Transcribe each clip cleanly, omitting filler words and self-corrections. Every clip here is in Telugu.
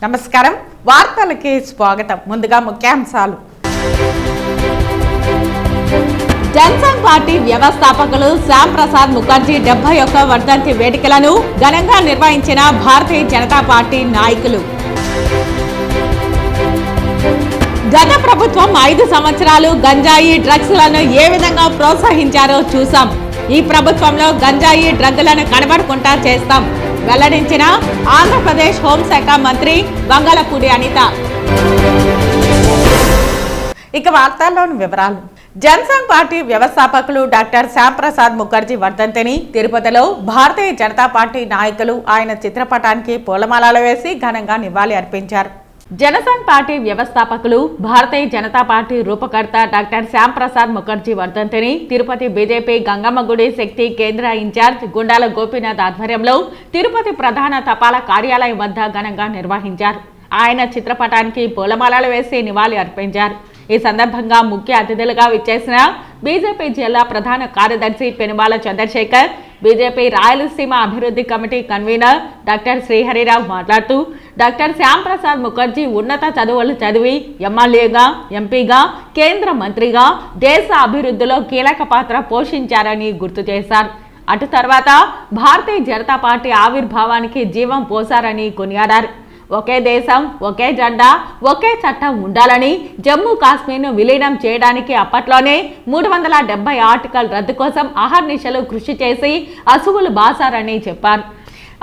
నమస్కారం వార్తలకి స్వాగతం ముందుగా ముఖ్యాంశాలు జనసంఘ్ పార్టీ వ్యవస్థాపకులు శ్యామ్ ప్రసాద్ ముఖర్జీ 71వ వర్ధంతి వేడుకలను ఘనంగా నిర్వహించిన భారతీయ జనతా పార్టీ నాయకులు గత ప్రభుత్వం 5 సంవత్సరాలు గంజాయి డ్రగ్స్ లను ఏ విధంగా ప్రోత్సహించారో చూసాం ఈ ప్రభుత్వంలో గంజాయి డ్రగ్లను కనబడకుండా చేస్తాం వెల్లడించిన ఆంధ్రప్రదేశ్ హోంశాఖ మంత్రి వంగలపూడి అనిత. ఇక వార్తల్లోని వివరాలు. జనసంఘ్ పార్టీ వ్యవస్థాపకులు డాక్టర్ శ్యామ్ ప్రసాద్ ముఖర్జీ వర్ధంతిని తిరుపతిలో భారతీయ జనతా పార్టీ నాయకులు ఆయన చిత్రపటానికి పూలమాలలు వేసి ఘనంగా నివాళి అర్పించారు. జనసంఘ్ పార్టీ వ్యవస్థాపకులు భారతీయ జనతా పార్టీ రూపకర్త డాక్టర్ శ్యామ్ ప్రసాద్ ముఖర్జీ వర్ధంతిని తిరుపతి బీజేపీ గంగమ్మ గుడి శక్తి కేంద్ర ఇన్ఛార్జ్ గుండాల గోపీనాథ్ ఆధ్వర్యంలో తిరుపతి ప్రధాన తపాలా కార్యాలయం వద్ద ఘనంగా నిర్వహించారు. ఆయన చిత్రపటానికి పూలమాలలు వేసి నివాళి అర్పించారు. ఈ సందర్భంగా ముఖ్య అతిథులుగా విచ్చేసిన బీజేపీ జిల్లా ప్రధాన కార్యదర్శి పెనుమాల చంద్రశేఖర్, బీజేపీ రాయలసీమ అభివృద్ధి కమిటీ కన్వీనర్ డాక్టర్ శ్రీహరిరావు మాట్లాడుతూ డాక్టర్ శ్యామ్ ప్రసాద్ ముఖర్జీ ఉన్నత చదువులు చదివి ఎమ్మెల్యేగా, ఎంపీగా, కేంద్ర మంత్రిగా దేశ అభివృద్ధిలో కీలక పాత్ర పోషించారని గుర్తు చేశారు. అటు తర్వాత భారతీయ జనతా పార్టీ ఆవిర్భావానికి జీవం పోశారని కొనియాడారు. ఒకే దేశం, ఒకే జెండా, ఒకే చట్టం ఉండాలని జమ్మూ కాశ్మీర్ను విలీనం చేయడానికి అప్పట్లోనే 370 ఆర్టికల్ రద్దు కోసం అహర్నిశలు కృషి చేసి అసువులు బాసారని చెప్పారు.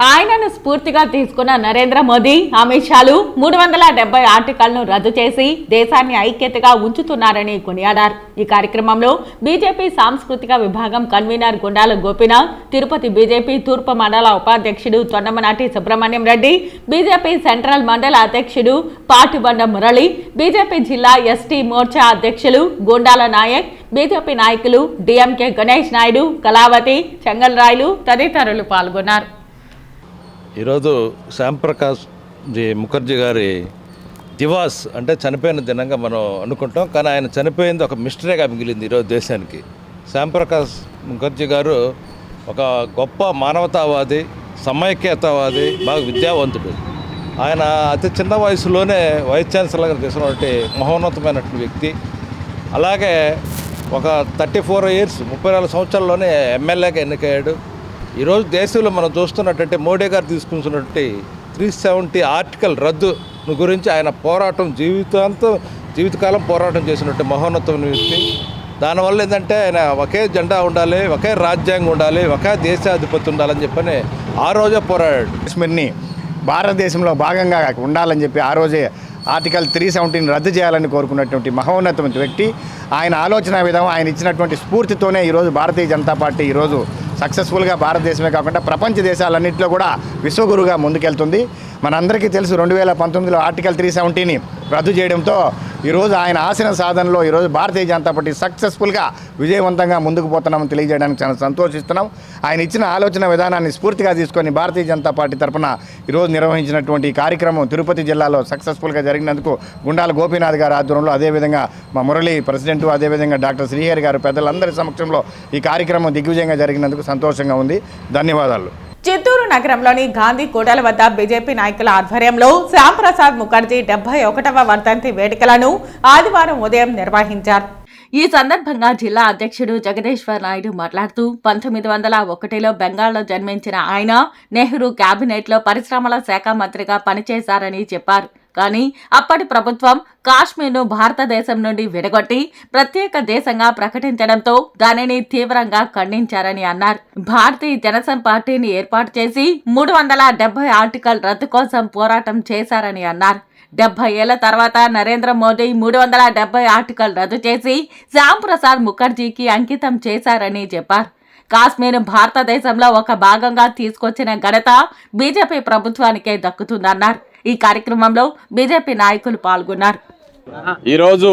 ఆయనను స్ఫూర్తిగా తీసుకున్న నరేంద్ర మోదీ, అమిత్ షాలు 370 ఆర్టికల్ను రద్దు చేసి దేశాన్ని ఐక్యతగా ఉంచుతున్నారని కొనియాడారు. ఈ కార్యక్రమంలో బీజేపీ సాంస్కృతిక విభాగం కన్వీనర్ గుండాల గోపీనాథ్, తిరుపతి బీజేపీ తూర్పు మండల ఉపాధ్యక్షుడు తొండమనాటి సుబ్రహ్మణ్యం రెడ్డి, బీజేపీ సెంట్రల్ మండల అధ్యక్షుడు పాటిబండ మురళి, బీజేపీ జిల్లా ఎస్టీ మోర్చా అధ్యక్షులు గుండాల నాయక్, బీజేపీ నాయకులు డిఎంకే గణేష్ నాయుడు, కళావతి, చెంగల్ రాయలు తదితరులు పాల్గొన్నారు. ఈరోజు శ్యామ్ ప్రకాష్ ముఖర్జీ గారి దివాస్ అంటే చనిపోయిన దినంగా మనం అనుకుంటాం, కానీ ఆయన చనిపోయింది ఒక మిస్టరీగా మిగిలింది ఈరోజు దేశానికి. శ్యామ్ ప్రకాష్ ముఖర్జీ గారు ఒక గొప్ప మానవతావాది, సమైక్యతావాది, బాగా విద్యావంతుడు. ఆయన అతి చిన్న వయసులోనే వైస్ ఛాన్సలర్గా చేసినటువంటి మహోన్నతమైనటువంటి వ్యక్తి. అలాగే ఒక 34 ఇయర్స్ 34 సంవత్సరాల్లోనే ఎమ్మెల్యేగా ఎన్నికయ్యాడు. ఈరోజు దేశంలో మనం చూస్తున్నట్టయితే మోడీ గారు తీసుకున్నటువంటి 370 ఆర్టికల్ రద్దు గురించి ఆయన పోరాటం జీవితకాలం పోరాటం చేసినట్టు మహోన్నతమైన వ్యక్తి. దానివల్ల ఏంటంటే ఆయన ఒకే జెండా ఉండాలి, ఒకే రాజ్యాంగం ఉండాలి, ఒకే దేశాధిపతి ఉండాలని చెప్పని ఆ రోజే పోరాడాడు. కాశ్మీర్ని భారతదేశంలో భాగంగా ఉండాలని చెప్పి ఆ రోజే ఆర్టికల్ 370 రద్దు చేయాలని కోరుకున్నటువంటి మహోన్నతమైన వ్యక్తి. ఆయన ఆలోచన విధానం, ఆయన ఇచ్చినటువంటి స్ఫూర్తితోనే ఈరోజు భారతీయ జనతా పార్టీ ఈరోజు సక్సెస్ఫుల్గా భారతదేశమే కాకుండా ప్రపంచ దేశాలన్నింటిలో కూడా విశ్వగురుగా ముందుకెళ్తుంది. మనందరికీ తెలుసు 2019లో ఆర్టికల్ 370ని రద్దు చేయడంతో ఈరోజు ఆయన ఆశన సాధనలో ఈరోజు భారతీయ జనతా పార్టీ సక్సెస్ఫుల్గా విజయవంతంగా ముందుకు పోతున్నామని తెలియజేయడానికి చాలా సంతోషిస్తున్నాం. ఆయన ఇచ్చిన ఆలోచన విధానాన్ని స్ఫూర్తిగా తీసుకొని భారతీయ జనతా పార్టీ తరఫున ఈరోజు నిర్వహించినటువంటి కార్యక్రమం తిరుపతి జిల్లాలో సక్సెస్ఫుల్గా జరిగినందుకు గుండాల గోపీనాథ్ గారి ఆధ్వర్యంలో, అదేవిధంగా మా మురళి ప్రెసిడెంటు, అదేవిధంగా డాక్టర్ శ్రీహరి గారు పెద్దలందరి సమక్షంలో ఈ కార్యక్రమం దిగ్విజయంగా జరిగినందుకు సంతోషంగా ఉంది. ధన్యవాదాలు. చిత్తూరు నగరంలోని గాంధీ కూడలి వద్ద బీజేపీ నాయకుల ఆధ్వర్యంలో శ్యామ్ ప్రసాద్ ముఖర్జీ 71వ వర్ధంతి వేడుకలను ఆదివారం ఉదయం నిర్వహించారు. ఈ సందర్భంగా జిల్లా అధ్యక్షుడు జగదీశ్వర్ నాయుడు మాట్లాడుతూ 1901లో బెంగాల్లో జన్మించిన ఆయన నెహ్రూ కేబినెట్లో పరిశ్రమల శాఖ మంత్రిగా పనిచేశారని చెప్పారు. కానీ అప్పటి ప్రభుత్వం కాశ్మీర్ను భారతదేశం నుండి విడగొట్టి ప్రత్యేక దేశంగా ప్రకటించడంతో దానిని తీవ్రంగా ఖండించారని అన్నారు. భారతీయ జనసంఘ్ పార్టీని ఏర్పాటు చేసి 370 ఆర్టికల్ రద్దు కోసం పోరాటం చేశారని అన్నారు. 70 ఏళ్ల తర్వాత నరేంద్ర మోదీ 370 ఆర్టికల్ రద్దు చేసి శ్యామ్ ప్రసాద్ ముఖర్జీకి అంకితం చేశారని చెప్పారు. కాశ్మీర్ భారతదేశంలో ఒక భాగంగా తీసుకొచ్చిన ఘనత బీజేపీ ప్రభుత్వానికే దక్కుతుందన్నారు. ఈ కార్యక్రమంలో బీజేపీ నాయకులు పాల్గొన్నారు. ఈరోజు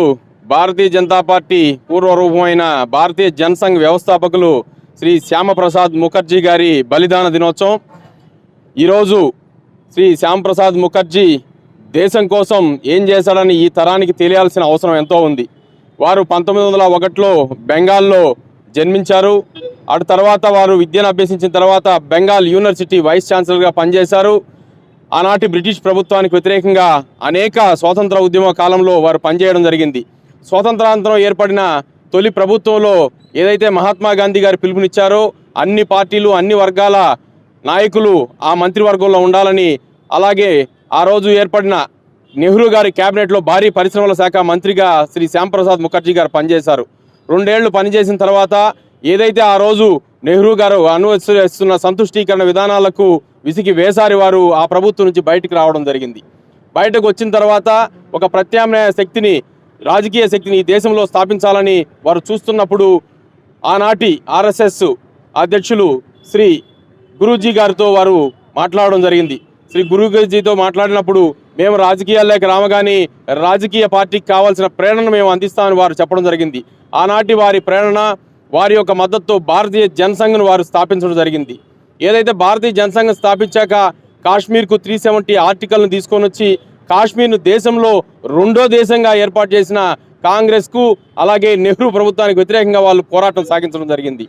భారతీయ జనతా పార్టీ పూర్వ రూపమైన భారతీయ జనసంఘ్ వ్యవస్థాపకులు శ్రీ శ్యామప్రసాద్ ముఖర్జీ గారి బలిదాన దినోత్సవం. ఈరోజు శ్రీ శ్యామప్రసాద్ ముఖర్జీ దేశం కోసం ఏం చేశాడని ఈ తరానికి తెలియాల్సిన అవసరం ఎంతో ఉంది. వారు 1901లో బెంగాల్లో జన్మించారు. అటు తర్వాత వారు విద్యను అభ్యసించిన తర్వాత బెంగాల్ యూనివర్సిటీ వైస్ ఛాన్సలర్గా పనిచేశారు. ఆనాటి బ్రిటిష్ ప్రభుత్వానికి వ్యతిరేకంగా అనేక స్వాతంత్ర ఉద్యమ కాలంలో వారు పనిచేయడం జరిగింది. స్వాతంత్రానంతరం ఏర్పడిన తొలి ప్రభుత్వంలో ఏదైతే మహాత్మా గాంధీ గారు పిలుపునిచ్చారో అన్ని పార్టీలు అన్ని వర్గాల నాయకులు ఆ మంత్రివర్గంలో ఉండాలని, అలాగే ఆ రోజు ఏర్పడిన నెహ్రూ గారి క్యాబినెట్లో భారీ పరిశ్రమల శాఖ మంత్రిగా శ్రీ శ్యాంప్రసాద్ ముఖర్జీ గారు పనిచేశారు. 2 ఏళ్లు పనిచేసిన తర్వాత ఏదైతే ఆ రోజు నెహ్రూ గారు అనుసరిస్తున్న సంతుష్టీకరణ విధానాలకు విసిగి వేసారి వారు ఆ ప్రభుత్వం నుంచి బయటకు రావడం జరిగింది. బయటకు వచ్చిన తర్వాత ఒక ప్రత్యామ్నాయ శక్తిని, రాజకీయ శక్తిని ఈ దేశంలో స్థాపించాలని వారు చూస్తున్నప్పుడు ఆనాటి ఆర్ఎస్ఎస్ అధ్యక్షులు శ్రీ గురూజీ గారితో వారు మాట్లాడడం జరిగింది. శ్రీ గురూజీతో మాట్లాడినప్పుడు మేము రాజకీయాల్లోకి రామగాని రాజకీయ పార్టీకి కావాల్సిన ప్రేరణను మేము అందిస్తామని వారు చెప్పడం జరిగింది. ఆనాటి వారి ప్రేరణ, వారి యొక్క మద్దతుతో భారతీయ జనసంఘ్ను వారు స్థాపించడం జరిగింది. ఏదైతే భారతీయ జనసంఘం స్థాపించాక కాశ్మీర్కు 370 ఆర్టికల్ను తీసుకొని వచ్చి కాశ్మీర్ను దేశంలో 2వ దేశంగా ఏర్పాటు చేసిన కాంగ్రెస్కు అలాగే నెహ్రూ ప్రభుత్వానికి వ్యతిరేకంగా వాళ్ళు పోరాటం సాగించడం జరిగింది.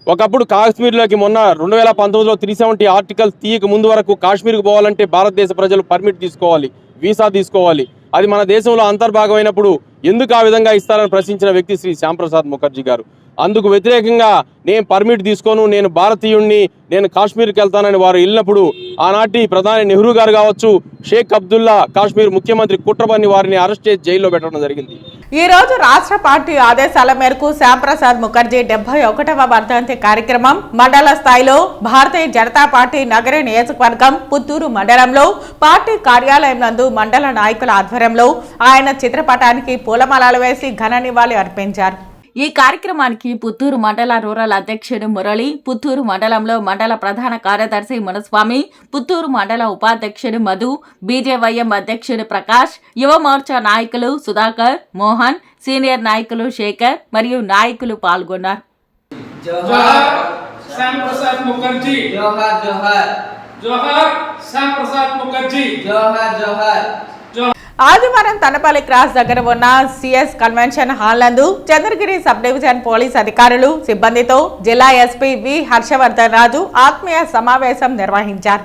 ఒకప్పుడు కాశ్మీర్లోకి మొన్న 2019లో 370 ఆర్టికల్స్ తీయక ముందు వరకు కాశ్మీర్కు పోవాలంటే భారతదేశ ప్రజలు పర్మిట్ తీసుకోవాలి, వీసా తీసుకోవాలి. అది మన దేశంలో అంతర్భాగమైనప్పుడు ఎందుకు ఆ విధంగా ఇస్తారని ప్రశ్నించిన వ్యక్తి శ్రీ శ్యాంప్రసాద్ ముఖర్జీ గారు. అందుకు వ్యతిరేకంగా నేను పర్మిట్ తీసుకోను, నేను భారతీయుణ్ణి, నేను కాశ్మీర్కి వెళ్తానని వారు వెళ్ళినప్పుడు ఆనాటి ప్రధాని నెహ్రూ గారు కావచ్చు, షేక్ అబ్దుల్లా కాశ్మీర్ ముఖ్యమంత్రి కుట్రబన్ని వారిని అరెస్ట్ చేసి జైల్లో పెట్టడం జరిగింది. ఈ రోజు రాష్ట్ర పార్టీ ఆదేశాల మేరకు శ్యాంప్రసాద్ ముఖర్జీ 71వ వర్ధంతి కార్యక్రమం మండల స్థాయిలో భారతీయ జనతా పార్టీ నగర నియోజకవర్గం పుత్తూరు మండలంలో పార్టీ కార్యాలయం నందు మండల నాయకుల ఆధ్వర్యంలో ఆయన చిత్రపటానికి పూలమాలలు వేసి ఘన నివాళి అర్పించారు. ఈ కార్యక్రమానికి పుత్తూరు మండల రూరల్ అధ్యక్షుడు మురళి, పుత్తూరు మండలంలో మండల ప్రధాన కార్యదర్శి మునస్వామి, పుత్తూరు మండల ఉపాధ్యక్షుడు మధు, బీజేవైఎం అధ్యక్షుడు ప్రకాష్, యువ మోర్చా నాయకులు సుధాకర్, మోహన్, సీనియర్ నాయకులు శేఖర్ మరియు నాయకులు పాల్గొన్నారు. జోహార్ శ్యాంప్రసాద్ ముఖర్జీ, జోహార్ జోహార్, జోహార్ శ్యాంప్రసాద్ ముఖర్జీ, జోహార్ జోహార్. ఆదివారం తనపల్లి క్రాస్ దగ్గర ఉన్న సిఎస్ కన్వెన్షన్ హాల్ నందు చంద్రగిరి సబ్ డివిజన్ పోలీస్ అధికారులు సిబ్బందితో జిల్లా ఎస్పీ వి హర్షవర్ధన్ రాజు ఆత్మీయ సమావేశం నిర్వహించారు.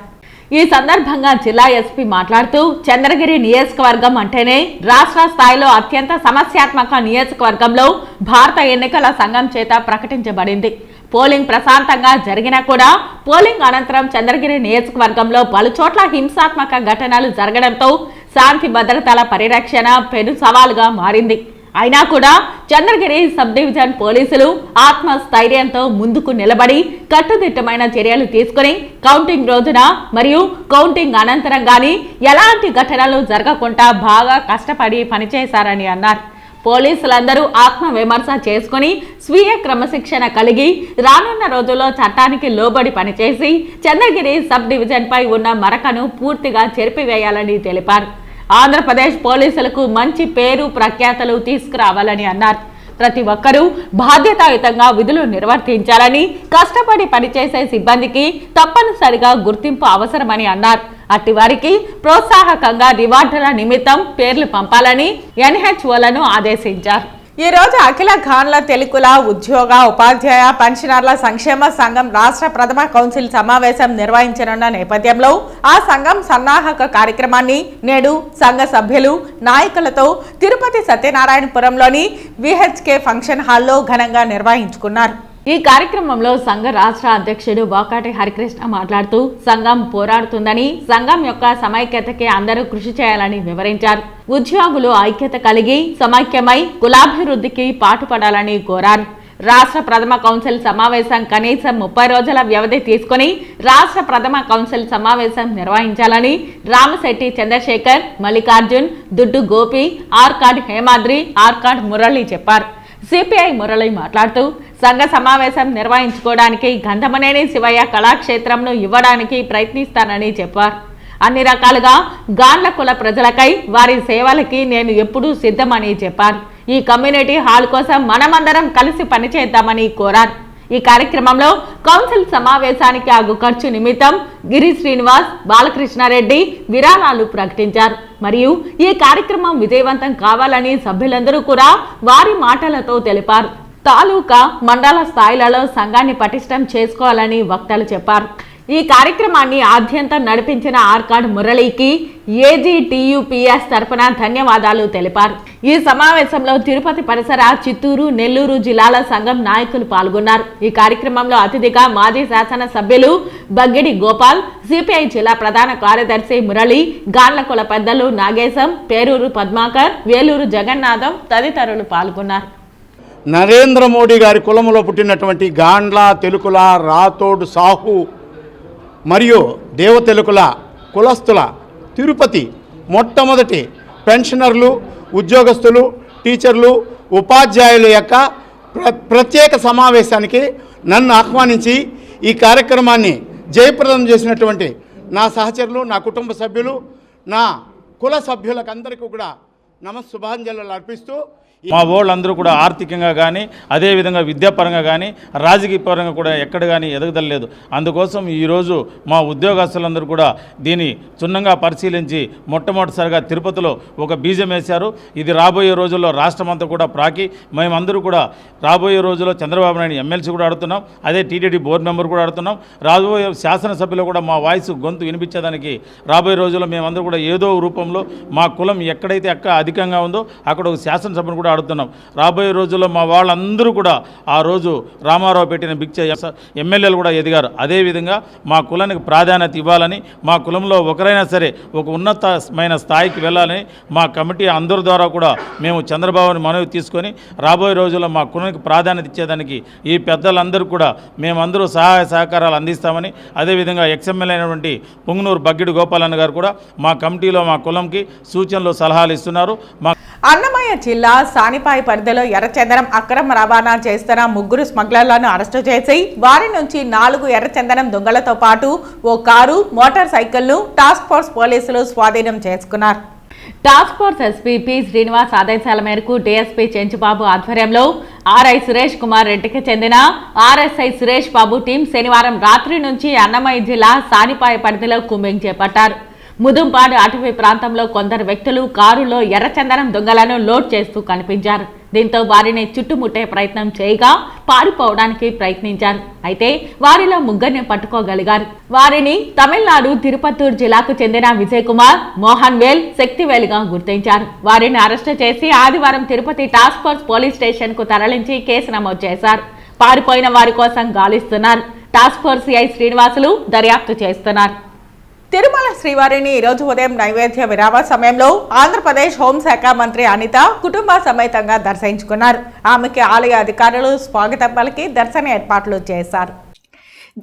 ఈ సందర్భంగా జిల్లా ఎస్పీ మాట్లాడుతూ చంద్రగిరి నియోజకవర్గం అంటేనే రాష్ట్ర స్థాయిలో అత్యంత సమస్యాత్మక నియోజకవర్గంలో భారత ఎన్నికల సంఘం చేత ప్రకటించబడింది. పోలింగ్ ప్రశాంతంగా జరిగినా కూడా పోలింగ్ అనంతరం చంద్రగిరి నియోజకవర్గంలో పలుచోట్ల హింసాత్మక ఘటనలు జరగడంతో శాంతి భద్రతల పరిరక్షణ పెను సవాలుగా మారింది. అయినా కూడా చంద్రగిరి సబ్ డివిజన్ పోలీసులు ఆత్మస్థైర్యంతో ముందుకు నిలబడి కట్టుదిట్టమైన చర్యలు తీసుకుని కౌంటింగ్ రోజున మరియు కౌంటింగ్ అనంతరం గానీ ఎలాంటి ఘటనలు జరగకుండా బాగా కష్టపడి పనిచేశారని అన్నారు. పోలీసులందరూ ఆత్మ విమర్శ చేసుకుని స్వీయ క్రమశిక్షణ కలిగి రానున్న రోజుల్లో చట్టానికి లోబడి పనిచేసి చంద్రగిరి సబ్ డివిజన్ పై ఉన్న మరకను పూర్తిగా చెరిపివేయాలని తెలిపారు. ఆంధ్రప్రదేశ్ పోలీసులకు మంచి పేరు ప్రఖ్యాతలు తీసుకురావాలని అన్నారు. ప్రతి ఒక్కరూ బాధ్యతాయుతంగా విధులు నిర్వర్తించాలని, కష్టపడి పనిచేసే సిబ్బందికి తప్పనిసరిగా గుర్తింపు అవసరమని అన్నారు. అట్టి వారికి ప్రోత్సాహకంగా రివార్డుల నిమిత్తం పేర్లు పంపాలని ఎన్హెచ్ఓలను ఆదేశించారు. ఈ రోజు అఖిల ఖాన్ల తెలుగుల ఉద్యోగ ఉపాధ్యాయ పెన్షనర్ల సంక్షేమ సంఘం రాష్ట్ర ప్రథమ కౌన్సిల్ సమావేశం నిర్వహించనున్న నేపథ్యంలో ఆ సంఘం సన్నాహక కార్యక్రమాన్ని నేడు సంఘ సభ్యులు నాయకులతో తిరుపతి సత్యనారాయణపురంలోని విహెచ్కే ఫంక్షన్ హాల్లో ఘనంగా నిర్వహించుకున్నారు. ఈ కార్యక్రమంలో సంఘ రాష్ట్ర అధ్యక్షుడు వాకాటి హరికృష్ణ మాట్లాడుతూ సంఘం పోరాడుతుందని, సంఘం యొక్క సమైక్యతకి అందరూ కృషి చేయాలని వివరించారు. ఉద్యోగులు ఐక్యత కలిగి సమైక్యమై కులాభివృద్ధికి పాటుపడాలని కోరారు. రాష్ట్ర ప్రథమ కౌన్సిల్ సమావేశం కనీసం 30 రోజుల వ్యవధి తీసుకుని రాష్ట్ర ప్రథమ కౌన్సిల్ సమావేశం నిర్వహించాలని రామశెట్టి చంద్రశేఖర్, మల్లికార్జున్, దుడ్డు గోపి, ఆర్కాడ్ హేమాద్రి, ఆర్కాడ్ మురళి చెప్పారు. సిపిఐ మురళి మాట్లాడుతూ సంఘ సమావేశం నిర్వహించుకోవడానికి గంధమనేని శివయ్య కళాక్షేత్రంను ఇవ్వడానికి ప్రయత్నిస్తానని చెప్పారు. అన్ని రకాలుగా గాండ్ల కుల ప్రజలకై వారి సేవలకి నేను ఎప్పుడూ సిద్ధమని చెప్పారు. ఈ కమ్యూనిటీ హాల్ కోసం మనమందరం కలిసి పనిచేద్దామని కోరారు. ఈ కార్యక్రమంలో కౌన్సిల్ సమావేశానికి ఆగు ఖర్చు నిమిత్తం గిరి శ్రీనివాస్, బాలకృష్ణారెడ్డి విరాళాలు ప్రకటించారు. మరియు ఈ కార్యక్రమం విజయవంతం కావాలని సభ్యులందరూ కూడా వారి మాటలతో తెలిపారు. తాలూకా మండల స్థాయిలలో సంఘాన్ని పటిష్టం చేసుకోవాలని వక్తలు చెప్పారు. ఈ కార్యక్రమాన్ని ఆద్యంతం నడిపించిన ఆర్కాడ్ మురళికి ఏజీటీయూపీఎస్ తరపున ధన్యవాదాలు తెలిపారు. ఈ సమావేశంలో తిరుపతి పరిసర చిత్తూరు, నెల్లూరు జిల్లాల సంఘం నాయకులు పాల్గొన్నారు. ఈ కార్యక్రమంలో అతిథిగా మాజీ శాసన సభ్యులు బగ్గిడి గోపాల్, సిపిఐ జిల్లా ప్రధాన కార్యదర్శి మురళి, గాండ్లకుల పెద్దలు నాగేశం, పేరూరు పద్మాకర్, వేలూరు జగన్నాథం తదితరులు పాల్గొన్నారు. నరేంద్ర మోడీ గారి కులంలో పుట్టినటువంటి గాండ్ల, తెలుకుల, రాథోడ్, సాహు మరియు దేవతెలుకుల కులస్తుల తిరుపతి మొట్టమొదటి పెన్షనర్లు, ఉద్యోగస్తులు, టీచర్లు, ఉపాధ్యాయుల యొక్క ప్రత్యేక సమావేశానికి నన్ను ఆహ్వానించి ఈ కార్యక్రమాన్ని జయప్రదం చేసినటువంటి నా సహచరులు, నా కుటుంబ సభ్యులు, నా కుల సభ్యులకు అందరికీ కూడా శుభాంజలు అర్పిస్తూ మా వాళ్ళందరూ కూడా ఆర్థికంగా కానీ అదేవిధంగా విద్యాపరంగా కానీ రాజకీయ పరంగా కూడా ఎక్కడ కానీ ఎదగదలేదు. అందుకోసం ఈరోజు మా ఉద్యోగస్తులందరూ కూడా దీన్ని క్షుణ్ణంగా పరిశీలించి మొట్టమొదటిసారిగా తిరుపతిలో ఒక బీజం వేశారు. ఇది రాబోయే రోజుల్లో రాష్ట్రమంతా కూడా ప్రాకి మేమందరూ కూడా రాబోయే రోజుల్లో చంద్రబాబు నాయుడు ఎమ్మెల్సీ కూడా ఆడుతున్నాం, అదే టీటీడీ బోర్డు మెంబర్ కూడా ఆడుతున్నాం. రాబోయే శాసనసభ్యులు కూడా మా వాయిస్ గొంతు వినిపించేదానికి రాబోయే రోజుల్లో మేమందరూ కూడా ఏదో రూపంలో మా కులం ఎక్కడైతే అధికంగా ఉందో అక్కడ ఒక శాసనసభను కూడా ఆడుతున్నాం. రాబోయే రోజుల్లో మా వాళ్ళందరూ కూడా ఆ రోజు రామారావు పెట్టిన భిక్ష ఎమ్మెల్యేలు కూడా ఎదిగారు. అదేవిధంగా మా కులానికి ప్రాధాన్యత ఇవ్వాలని, మా కులంలో ఒకరైనా సరే ఒక ఉన్నతమైన స్థాయికి వెళ్ళాలని మా కమిటీ అందరి ద్వారా కూడా మేము చంద్రబాబుని మనవి తీసుకొని రాబోయే రోజుల్లో మా కులానికి ప్రాధాన్యత ఇచ్చేదానికి ఈ పెద్దలందరూ కూడా మేమందరూ సహాయ సహకారాలు అందిస్తామని, అదేవిధంగా ఎక్స్ఎమ్మెల్యే అయినటువంటి పొంగునూరు బగ్గిడి గోపాలన్న గారు కూడా మా కమిటీలో మా కులంకి సూచనలు సలహాలు ఇస్తున్నారు. అన్నమయ్య జిల్లా సానిపాయి పరిధిలో ఎర్రచందనం అక్రమ రవాణా చేస్తున్న 3 స్మగ్లర్లను అరెస్టు చేసి వారి నుంచి 4 ఎర్రచందనం దొంగలతో పాటు ఓ కారు, మోటార్ సైకిల్ను టాస్క్ ఫోర్స్ పోలీసులు స్వాధీనం చేసుకున్నారు. Task force SP P Srinivas ఆదేశాల మేరకు డీఎస్పీ చెంచుబాబు ఆధ్వర్యంలో ఆర్ఐ సురేష్ కుమార్ రెడ్డికి చెందిన ఆర్ఎస్ఐ సురేష్ బాబు టీం శనివారం రాత్రి నుంచి అన్నమయ్య జిల్లా సానిపాయి పరిధిలో కూంబింగ్ చేపట్టారు. ముదుంపాడు అటవీ ప్రాంతంలో కొందరు వ్యక్తులు కారులో ఎర్రచందనం దొంగలను లోడ్ చేస్తూ కనిపించారు. దీంతో వారిని చుట్టుముట్టే ప్రయత్నం చేయగా పారిపోవడానికి ప్రయత్నించారు. అయితే వారిలో 3 పట్టుకోగలిగారు. వారిని తమిళనాడు తిరుపత్తూరు జిల్లాకు చెందిన విజయ్ కుమార్, మోహన్ వేల్, శక్తివేలుగా గుర్తించారు. వారిని అరెస్టు చేసి ఆదివారం Tirupati task force police station కు తరలించి కేసు నమోదు చేశారు. పారిపోయిన వారి కోసం గాలిస్తున్నారు. టాస్క్ ఫోర్స్ సిఐ శ్రీనివాసులు దర్యాప్తు చేస్తున్నారు. తిరుమల శ్రీవారిని ఈరోజు ఉదయం నైవేద్య విరామ సమయంలో ఆంధ్రప్రదేశ్ హోంశాఖ మంత్రి అనిత కుటుంబ సమేతంగా దర్శించుకున్నారు. ఆమెకి ఆలయ అధికారులు స్వాగతం పలికి దర్శన ఏర్పాట్లు చేశారు.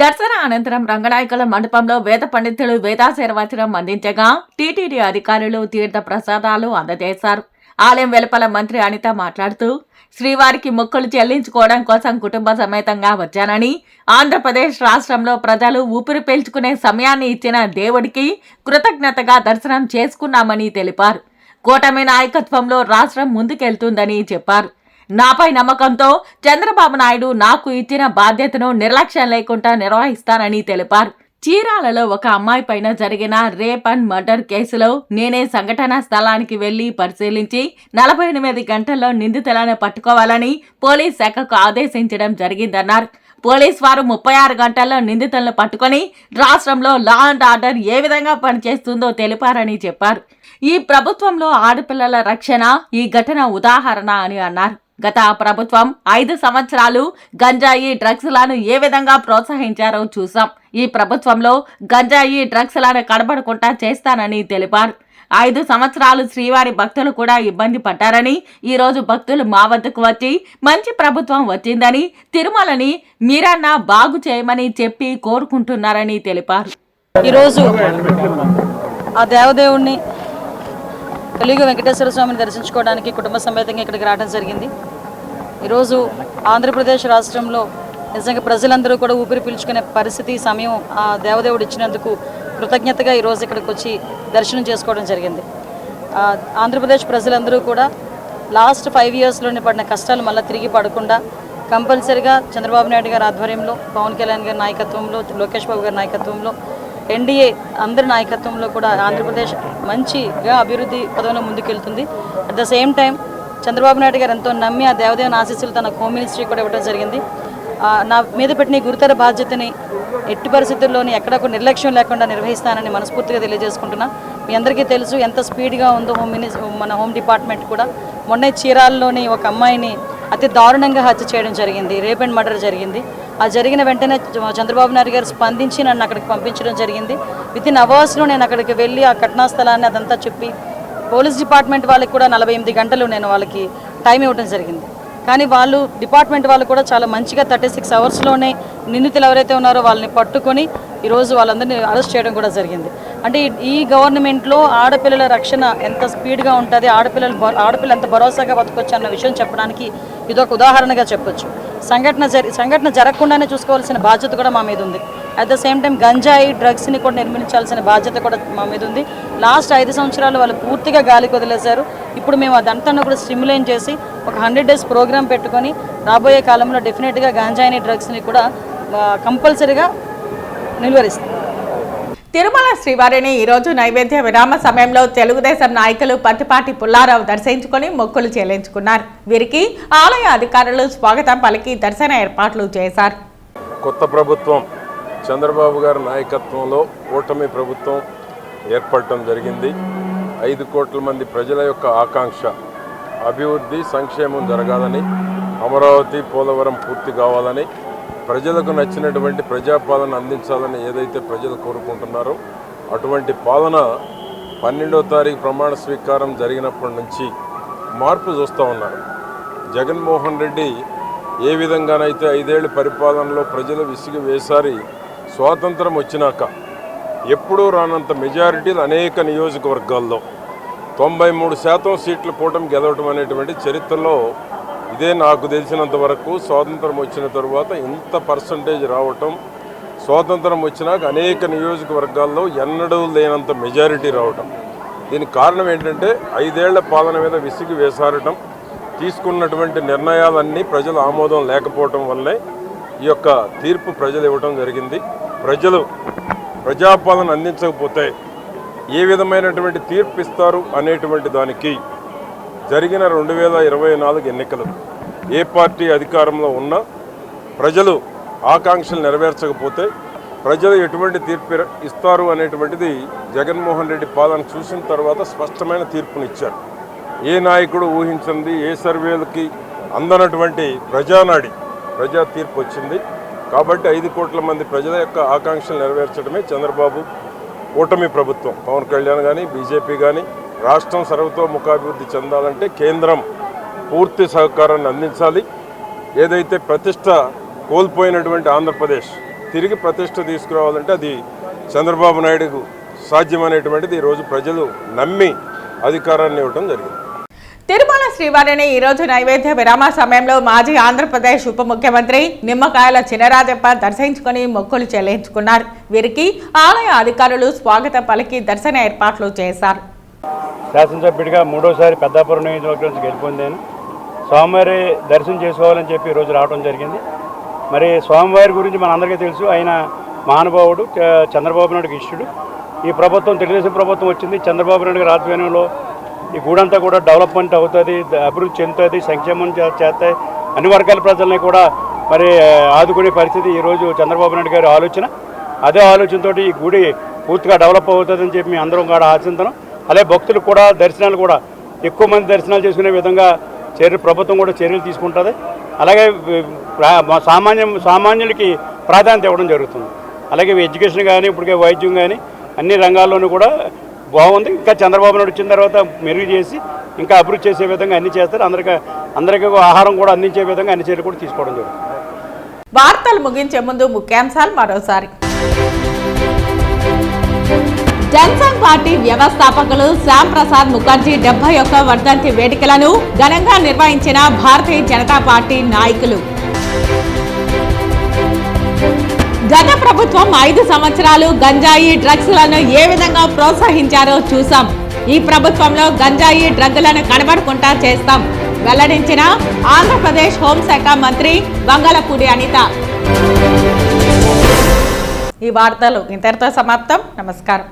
దర్శన అనంతరం రంగనాయకుల మండపంలో వేద పండితులు వేదాశీర్వచనం అందించగా టీటీడీ అధికారులు తీర్థ ప్రసాదాలు అందజేశారు. ఆలయం వెలుపల మంత్రి అనిత మాట్లాడుతూ శ్రీవారికి మొక్కులు చెల్లించుకోవడం కోసం కుటుంబ సమేతంగా వచ్చానని, ఆంధ్రప్రదేశ్ రాష్ట్రంలో ప్రజలు ఊపిరి పీల్చుకునే సమయాన్ని ఇచ్చిన దేవుడికి కృతజ్ఞతగా దర్శనం చేసుకున్నామని తెలిపారు. కూటమి నాయకత్వంలో రాష్ట్రం ముందుకెళ్తుందని చెప్పారు. నాపై నమ్మకంతో చంద్రబాబు నాయుడు నాకు ఇచ్చిన బాధ్యతను నిర్లక్ష్యం లేకుండా నిర్వహిస్తానని తెలిపారు. చీరాలలో ఒక అమ్మాయి పైన జరిగిన రేప్ అండ్ మర్డర్ కేసులో నేనే సంఘటనా స్థలానికి వెళ్లి పరిశీలించి 48 గంటల్లో నిందితులను పట్టుకోవాలని పోలీస్ శాఖకు ఆదేశించడం జరిగిందన్నారు. పోలీస్ వారు 36 గంటల్లో నిందితులను పట్టుకొని రాష్ట్రంలో లా అండ్ ఆర్డర్ ఏ విధంగా పనిచేస్తుందో తెలిపారని చెప్పారు. ఈ ప్రభుత్వంలో ఆడపిల్లల రక్షణ ఈ ఘటన ఉదాహరణ అని అన్నారు. గత ప్రభుత్వం 5 సంవత్సరాలు గంజాయి డ్రగ్స్లను ఏ విధంగా ప్రోత్సహించారో చూసాం. ఈ ప్రభుత్వంలో గంజాయి డ్రగ్స్లను కనబడకుండా చేస్తానని తెలిపారు. 5 సంవత్సరాలు శ్రీవారి భక్తులు కూడా ఇబ్బంది పడ్డారని, ఈ రోజు భక్తులు మా వద్దకు వచ్చి మంచి ప్రభుత్వం వచ్చిందని, తిరుమలని మీరన్నా బాగు చేయమని చెప్పి కోరుకుంటున్నారని తెలిపారు. ఈరోజు ఆ దేవదేవుణ్ణి కలియుగ వెంకటేశ్వర స్వామిని దర్శించుకోవడానికి కుటుంబ సమేతంగా ఇక్కడికి రావడం జరిగింది. ఈరోజు ఆంధ్రప్రదేశ్ రాష్ట్రంలో నిజంగా ప్రజలందరూ కూడా ఊపిరి పీల్చుకునే పరిస్థితి, సమయం ఆ దేవదేవుడు ఇచ్చినందుకు కృతజ్ఞతగా ఈరోజు ఇక్కడికి వచ్చి దర్శనం చేసుకోవడం జరిగింది. ఆంధ్రప్రదేశ్ ప్రజలందరూ కూడా లాస్ట్ 5 ఇయర్స్లోనే పడిన కష్టాలు మళ్ళీ తిరిగి పడకుండా కంపల్సరిగా చంద్రబాబు నాయుడు గారి ఆధ్వర్యంలో, పవన్ కళ్యాణ్ గారి నాయకత్వంలో, లోకేష్ బాబు గారి నాయకత్వంలో, ఎన్డీఏ అందరి నాయకత్వంలో కూడా ఆంధ్రప్రదేశ్ మంచిగా అభివృద్ధి పదంలో ముందుకెళ్తుంది. At the same time Chandrababu Naidu గారు ఎంతో నమ్మి ఆ దేవదేవుని ఆశీస్సులు తన హోమ్ మినిస్ట్రీ కూడా ఇవ్వడం జరిగింది. నా మీద పెట్టిన ఈ గురుతర బాధ్యతని ఎట్టి పరిస్థితుల్లోని ఎక్కడ ఒక నిర్లక్ష్యం లేకుండా నిర్వహిస్తానని మనస్ఫూర్తిగా తెలియజేసుకుంటున్నా. మీ అందరికీ తెలుసు ఎంత స్పీడ్గా ఉందో మన హోమ్ డిపార్ట్మెంట్ కూడా. మొన్న చీరాల్లోని ఒక అమ్మాయిని అతి దారుణంగా హత్య చేయడం జరిగింది, రేప్ అండ్ మర్డర్ జరిగింది. ఆ జరిగిన వెంటనే చంద్రబాబు నాయుడు గారు స్పందించి నన్ను అక్కడికి పంపించడం జరిగింది. వితిన్ అవర్స్లో నేను అక్కడికి వెళ్ళి ఆ ఘటనా స్థలాన్ని అదంతా చెప్పి పోలీస్ డిపార్ట్మెంట్ వాళ్ళకి కూడా 48 గంటలు నేను వాళ్ళకి టైం ఇవ్వడం జరిగింది. కానీ వాళ్ళు డిపార్ట్మెంట్ వాళ్ళు కూడా చాలా మంచిగా 36 అవర్స్లోనే నిందితులు ఎవరైతే ఉన్నారో వాళ్ళని పట్టుకొని ఈరోజు వాళ్ళందరినీ అరెస్ట్ చేయడం కూడా జరిగింది. అంటే ఈ గవర్నమెంట్లో ఆడపిల్లల రక్షణ ఎంత స్పీడ్గా ఉంటుంది, ఆడపిల్ల ఎంత భరోసాగా బతకొచ్చు అన్న విషయం చెప్పడానికి ఇదొక ఉదాహరణగా చెప్పొచ్చు. సంఘటన జరగకుండానే చూసుకోవాల్సిన బాధ్యత కూడా మా మీద ఉంది. అట్ ద సేమ్ టైం గంజాయి డ్రగ్స్ని కూడా నిర్మించాల్సిన బాధ్యత కూడా మా మీద ఉంది. లాస్ట్ 5 సంవత్సరాలు వాళ్ళు పూర్తిగా గాలికి వదిలేశారు. ఇప్పుడు మేము అదంతా కూడా స్టిమ్యులేట్ చేసి ఒక 100 days ప్రోగ్రామ్ పెట్టుకొని రాబోయే కాలంలో డెఫినెట్గా గంజాయిని డ్రగ్స్ని కూడా కంపల్సరీగా నిలువరిస్తాం. తిరుమల శ్రీవారిని ఈరోజు నైవేద్య విరామ సమయంలో తెలుగుదేశం నాయకులు పత్తిపాటి పుల్లారావు దర్శించుకొని మొక్కులు చెల్లించుకున్నారు. వీరికి ఆలయ అధికారులు స్వాగతం పలికి దర్శన ఏర్పాట్లు చేశారు. కొత్త ప్రభుత్వం చంద్రబాబు గారి నాయకత్వంలో కూటమి ప్రభుత్వం ఏర్పడటం జరిగింది. 5 కోట్ల మంది ప్రజల యొక్క ఆకాంక్ష అభివృద్ధి సంక్షేమం జరగాలని, అమరావతి పోలవరం పూర్తి కావాలని, ప్రజలకు నచ్చినటువంటి ప్రజాపాలన అందించాలని ఏదైతే ప్రజలు కోరుకుంటున్నారో అటువంటి పాలన 12వ తారీఖు ప్రమాణ స్వీకారం జరిగినప్పటి నుంచి మార్పు చూస్తూ ఉన్నారు. జగన్మోహన్ రెడ్డి ఏ విధంగానైతే 5 ఏళ్ల పరిపాలనలో ప్రజలు విసిగి వేసారి స్వాతంత్రం వచ్చినాక ఎప్పుడూ రానంత మెజారిటీలు అనేక నియోజకవర్గాల్లో 93% సీట్లు కూటమి గెలవటం అనేటువంటి చరిత్రలో ఇదే నాకు తెలిసినంత వరకు. స్వాతంత్రం వచ్చిన తర్వాత ఇంత పర్సంటేజ్ రావటం, స్వాతంత్రం వచ్చినాక అనేక నియోజకవర్గాల్లో ఎన్నడూ లేనంత మెజారిటీ రావటం. దీనికి కారణం ఏంటంటే 5 ఏళ్ల పాలన మీద విసిగి వేసారటం, తీసుకున్నటువంటి నిర్ణయాలన్నీ ప్రజల ఆమోదం లేకపోవటం వల్లే ఈ యొక్క తీర్పు ప్రజలు ఇవ్వటం జరిగింది. ప్రజలు ప్రజాపాలన అందించకపోతే ఏ విధమైనటువంటి తీర్పు ఇస్తారు అనేటువంటి దానికి జరిగిన 2024 ఎన్నికలు ఏ పార్టీ అధికారంలో ఉన్నా ప్రజలు ఆకాంక్షలు నెరవేర్చకపోతే ప్రజలు ఎటువంటి తీర్పు ఇస్తారు అనేటువంటిది జగన్మోహన్ రెడ్డి పాలన చూసిన తర్వాత స్పష్టమైన తీర్పునిచ్చారు. ఏ నాయకుడు ఊహించింది, ఏ సర్వేలకి అందనటువంటి ప్రజా తీర్పు వచ్చింది. కాబట్టి 5 కోట్ల మంది ప్రజల యొక్క ఆకాంక్షలు నెరవేర్చడమే చంద్రబాబు కూటమి ప్రభుత్వం. పవన్ కళ్యాణ్ కానీ బీజేపీ కానీ రాష్ట్రం సర్వతోముఖాభివృద్ధి చెందాలంటే కేంద్రం పూర్తి సహకారాన్ని అందించాలి. ఏదైతే ప్రతిష్ట కోల్పోయినటువంటి ఆంధ్రప్రదేశ్ తిరిగి ప్రతిష్ట తీసుకురావాలంటే అది చంద్రబాబు నాయుడుకు సాధ్యమనేటువంటిది ఈరోజు ప్రజలు నమ్మి అధికారాన్ని ఇవ్వడం జరిగింది. తిరుమల శ్రీవారిని ఈరోజు నైవేద్య విరామ సమయంలో మాజీ ఆంధ్రప్రదేశ్ ఉప ముఖ్యమంత్రి నిమ్మకాయల చినరాజప్ప దర్శించుకొని మొక్కులు చెల్లించుకున్నారు. వీరికి ఆలయ అధికారులు స్వాగతం పలికి దర్శన ఏర్పాట్లు చేశారు. శాసనసభ్యుడిగా 3వసారి పెద్దాపురం నియోజకవర్గం నుంచి గెలుపొందాను. స్వామివారి దర్శనం చేసుకోవాలని చెప్పి ఈరోజు రావడం జరిగింది. మరి స్వామివారి గురించి మనందరికీ తెలుసు, ఆయన మహానుభావుడు, చంద్రబాబు నాయుడుకి ఇష్టుడు. ఈ ప్రభుత్వం తెలుగుదేశం ప్రభుత్వం వచ్చింది. చంద్రబాబు నాయుడు గారి ఆధ్వర్యంలో ఈ గూడంతా కూడా డెవలప్మెంట్ అవుతుంది, అభివృద్ధి చెందుతుంది, సంక్షేమం చేస్తాయి, అన్ని వర్గాల ప్రజల్ని కూడా మరి ఆదుకునే పరిస్థితి ఈరోజు చంద్రబాబు నాయుడు గారి ఆలోచన. అదే ఆలోచనతో ఈ గుడి పూర్తిగా డెవలప్ అవుతుందని చెప్పి మేము అందరం కూడా ఆశిస్తున్నాం. అలాగే భక్తులు కూడా దర్శనాలు కూడా ఎక్కువ మంది దర్శనాలు చేసుకునే విధంగా ప్రభుత్వం కూడా చర్యలు తీసుకుంటుంది. అలాగే సామాన్యులకి ప్రాధాన్యత ఇవ్వడం జరుగుతుంది. అలాగే ఎడ్యుకేషన్ కానీ ఇప్పటికే వైద్యం కానీ అన్ని రంగాల్లోనూ కూడా బాగుంది. ఇంకా చంద్రబాబు నాయుడు వచ్చిన తర్వాత మెరుగు చేసి ఇంకా అభివృద్ధి చేసే విధంగా అన్ని చేస్తారు. అందరికీ ఆహారం కూడా అందించే విధంగా అన్ని చర్యలు కూడా తీసుకోవడం జరుగుతుంది. వార్తలు ముగించే ముందు ముఖ్యాంశాలు మరోసారి. జనసంఘ్ పార్టీ వ్యవస్థాపకులు శ్యామ్ ప్రసాద్ ముఖర్జీ 71వ వర్ధంతి వేడుకలను ఘనంగా నిర్వహించిన భారతీయ జనతా పార్టీ నాయకులు. గత ప్రభుత్వం 5 సంవత్సరాలు గంజాయి డ్రగ్స్ లను ఏ విధంగా ప్రోత్సహించారో చూసాం. ఈ ప్రభుత్వంలో గంజాయి డ్రగ్లను కనబడకుండా చేస్తాం వెల్లడించిన ఆంధ్రప్రదేశ్ హోంశాఖ మంత్రి వంగలపూడి అనిత. ఈ వార్తలు ఇంతటితో సమాప్తం. నమస్కారం.